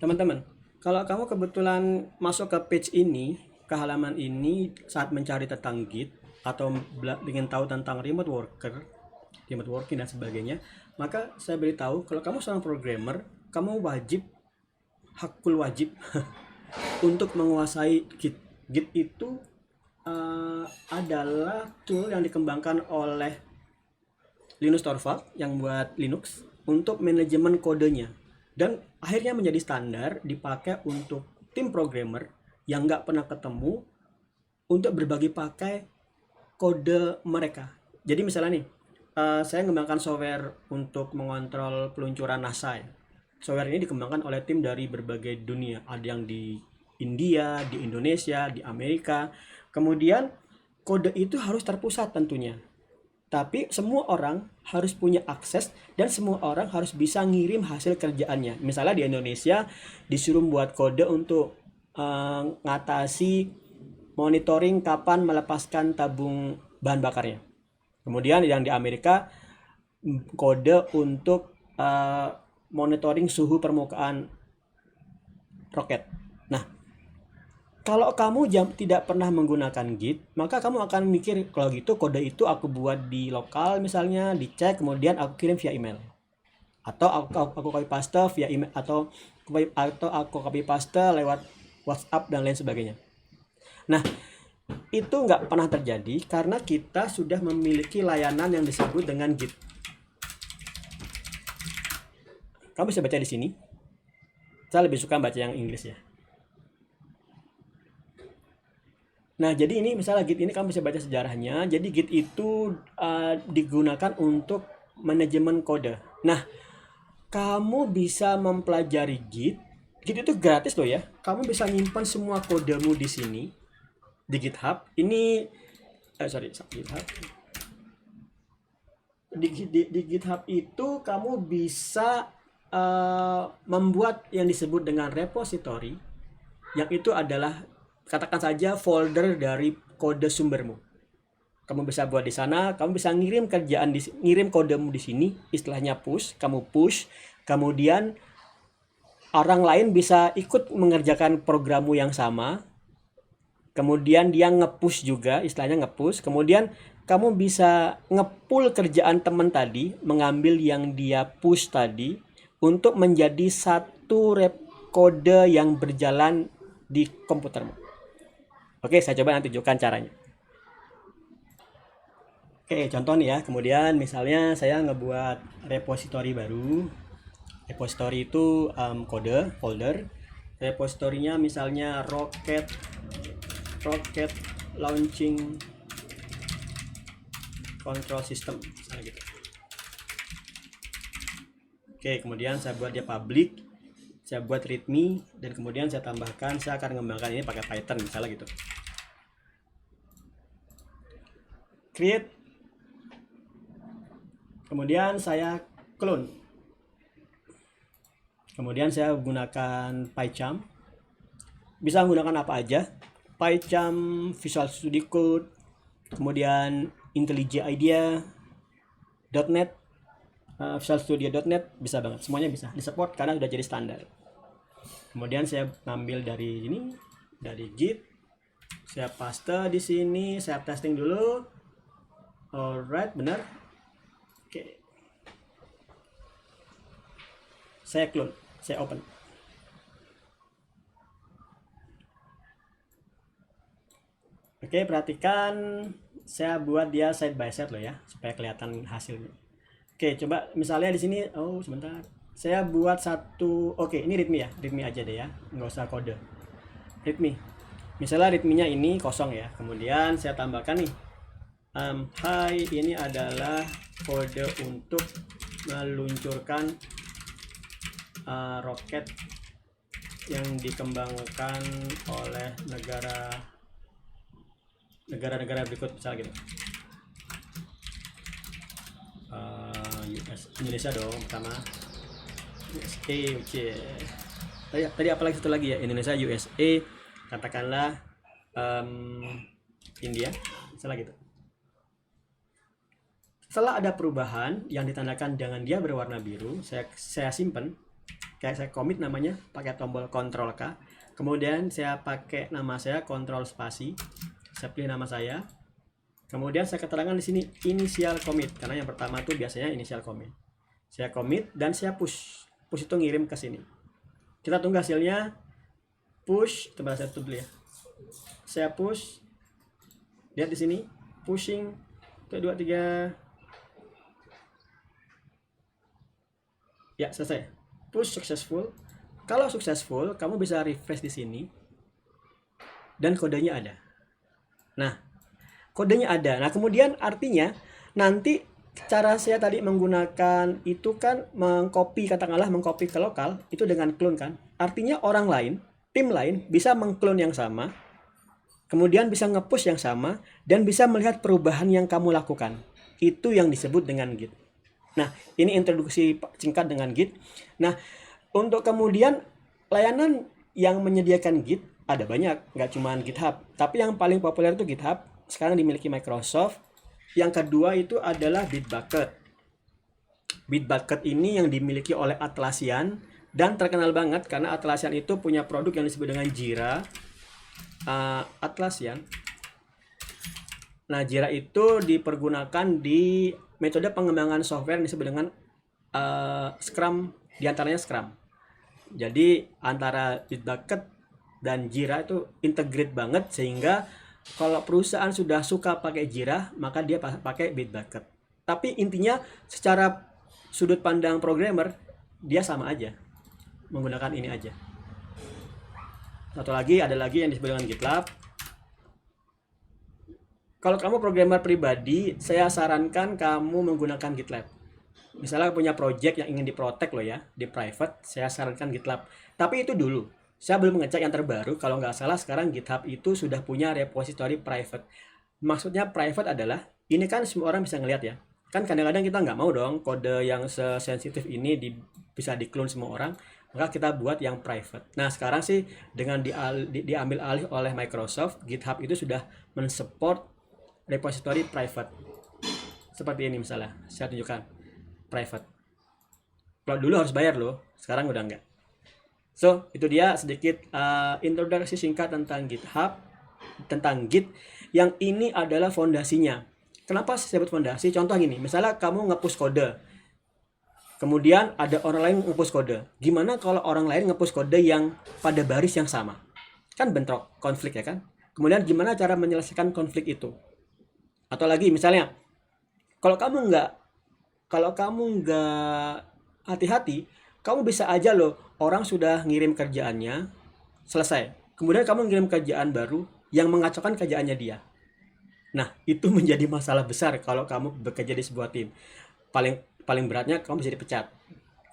Teman-teman, kalau kamu kebetulan masuk ke page ini, ke halaman ini saat mencari tentang Git atau ingin tahu tentang remote worker, remote working dan sebagainya, maka saya beritahu kalau kamu seorang programmer, kamu wajib, hakul wajib untuk menguasai Git. Git itu adalah tool yang dikembangkan oleh Linus Torvalds yang buat Linux untuk manajemen kodenya, dan akhirnya menjadi standar dipakai untuk tim programmer yang nggak pernah ketemu untuk berbagi pakai kode mereka. Jadi misalnya nih, saya mengembangkan software untuk mengontrol peluncuran NASA ya. Software ini dikembangkan oleh tim dari berbagai dunia, ada yang di India, di Indonesia, di Amerika. Kemudian kode itu harus terpusat tentunya, tapi semua orang harus punya akses dan semua orang harus bisa ngirim hasil kerjaannya. Misalnya di Indonesia disuruh buat kode untuk ngatasi monitoring kapan melepaskan tabung bahan bakarnya. Kemudian yang di Amerika kode untuk monitoring suhu permukaan roket. Nah, kalau kamu tidak pernah menggunakan Git, maka kamu akan mikir kalau gitu kode itu aku buat di lokal misalnya, dicek kemudian aku kirim via email. Atau aku copy paste via email atau aku copy paste lewat WhatsApp dan lain sebagainya. Nah, itu nggak pernah terjadi karena kita sudah memiliki layanan yang disebut dengan Git. Kamu bisa baca di sini. Saya lebih suka baca yang Inggris ya. Nah, jadi ini misalnya Git ini kamu bisa baca sejarahnya. Jadi Git itu digunakan untuk manajemen kode. Nah, kamu bisa mempelajari Git. Git itu gratis loh ya. Kamu bisa nyimpan semua kodemu di sini di GitHub. Ini GitHub. Di GitHub itu kamu bisa membuat yang disebut dengan repository, yang itu adalah katakan saja folder dari kode sumbermu. Kamu bisa buat di sana, kamu bisa ngirim kodemu di sini, istilahnya push, kamu push, kemudian orang lain bisa ikut mengerjakan programmu yang sama. Kemudian dia nge-push juga, istilahnya nge-push. Kemudian kamu bisa nge-pull kerjaan teman tadi, mengambil yang dia push tadi untuk menjadi satu kode yang berjalan di komputermu. Oke, saya coba nanti tunjukkan caranya. Oke, contoh nih ya. Kemudian misalnya saya ngebuat repository baru. Repository itu kode, folder. Repositorinya misalnya rocket launching control system, misalnya gitu. Oke, kemudian saya buat dia public. Saya buat readme dan kemudian saya tambahkan, saya akan mengembangkan ini pakai Python misalnya gitu. Create, kemudian saya clone, kemudian saya gunakan PyCharm, bisa menggunakan apa aja, PyCharm, Visual Studio Code, kemudian IntelliJ IDEA, .NET, Visual Studio.NET, bisa banget, semuanya bisa disupport karena sudah jadi standar. Kemudian saya ambil dari ini, dari Git, saya paste di sini, saya testing dulu. Alright, benar. Oke. Saya clone, saya open. Oke, perhatikan saya buat dia side by side loh ya, supaya kelihatan hasilnya. Oke, coba misalnya di sini, oh sebentar. Saya buat satu, oke ini readme ya, readme aja deh ya, nggak usah kode. Readme. Misalnya readme-nya ini kosong ya, kemudian saya tambahkan nih. Hai, ini adalah kode untuk meluncurkan roket yang dikembangkan oleh negara-negara berikut misalnya gitu. Indonesia dong pertama, USA, tadi apalagi satu lagi ya, Indonesia, USA, katakanlah India, misalnya gitu. Setelah ada perubahan yang ditandakan dengan dia berwarna biru, saya simpan. kayak saya commit namanya pakai tombol Ctrl K, kemudian saya pakai nama saya Ctrl spasi, saya pilih nama saya, kemudian saya keterangan di sini initial commit karena yang pertama tuh biasanya initial commit. Saya commit dan saya push itu ngirim ke sini. Kita tunggu hasilnya. Push, coba saya tutup dulu ya. Saya push, lihat di sini, pushing 1 2 3. Ya, selesai. Push successful. Kalau successful, kamu bisa refresh di sini dan kodenya ada. Nah, kodenya ada. Nah, kemudian artinya nanti cara saya tadi menggunakan itu kan mengcopy, katakanlah mengcopy ke lokal itu dengan clone kan. Artinya orang lain, tim lain bisa mengclone yang sama, kemudian bisa nge-push yang sama dan bisa melihat perubahan yang kamu lakukan. Itu yang disebut dengan Git. Nah, ini introduksi singkat dengan Git. Nah, untuk kemudian layanan yang menyediakan Git ada banyak, nggak cuma GitHub. Tapi yang paling populer itu GitHub, sekarang dimiliki Microsoft. Yang kedua itu adalah Bitbucket. Bitbucket ini yang dimiliki oleh Atlassian dan terkenal banget karena Atlassian itu punya produk yang disebut dengan Jira. Atlassian. Nah, Jira itu dipergunakan di metode pengembangan software yang disebut dengan Scrum, diantaranya Scrum. Jadi antara Bitbucket dan Jira itu integrate banget sehingga kalau perusahaan sudah suka pakai Jira, maka dia pakai Bitbucket. Tapi intinya secara sudut pandang programmer, dia sama aja. Menggunakan ini aja. Satu lagi, ada lagi yang disebut dengan GitLab. Kalau kamu programmer pribadi, saya sarankan kamu menggunakan GitLab. Misalnya punya project yang ingin diprotek loh ya, di private, saya sarankan GitLab. Tapi itu dulu. Saya belum mengecek yang terbaru, kalau nggak salah sekarang GitHub itu sudah punya repository private. Maksudnya private adalah, ini kan semua orang bisa ngelihat ya. Kan kadang-kadang kita nggak mau dong kode yang sensitif ini bisa di-clone semua orang, maka kita buat yang private. Nah, sekarang sih dengan diambil alih oleh Microsoft, GitHub itu sudah mensupport repository private. Seperti ini misalnya, saya tunjukkan private. Kalau dulu harus bayar loh, sekarang udah enggak. So, itu dia sedikit introduksi singkat tentang GitHub, tentang Git, yang ini adalah fondasinya. Kenapa saya sebut fondasi? Contoh gini, misalnya kamu nge-push kode, kemudian ada orang lain nge-push kode. Gimana kalau orang lain nge-push kode yang pada baris yang sama? Kan bentrok, konflik ya kan? Kemudian gimana cara menyelesaikan konflik itu? Atau lagi misalnya, kalau kamu nggak hati-hati, kamu bisa aja loh, orang sudah ngirim kerjaannya, selesai. Kemudian kamu ngirim kerjaan baru yang mengacaukan kerjaannya dia. Nah, itu menjadi masalah besar kalau kamu bekerja di sebuah tim. Paling beratnya kamu bisa dipecat.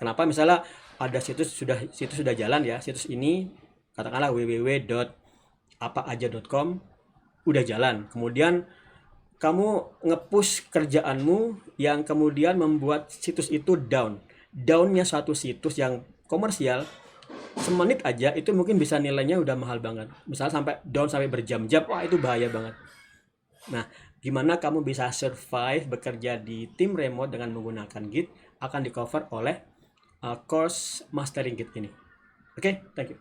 Kenapa? Misalnya ada situs sudah jalan ya, situs ini katakanlah www.apaaja.com udah jalan. Kemudian kamu nge-push kerjaanmu yang kemudian membuat situs itu down. Downnya satu situs yang komersial, semenit aja itu mungkin bisa nilainya udah mahal banget. Misalnya sampai down sampai berjam-jam, wah itu bahaya banget. Nah, gimana kamu bisa survive bekerja di tim remote dengan menggunakan Git akan di cover oleh course Mastering Git ini. Oke, thank you.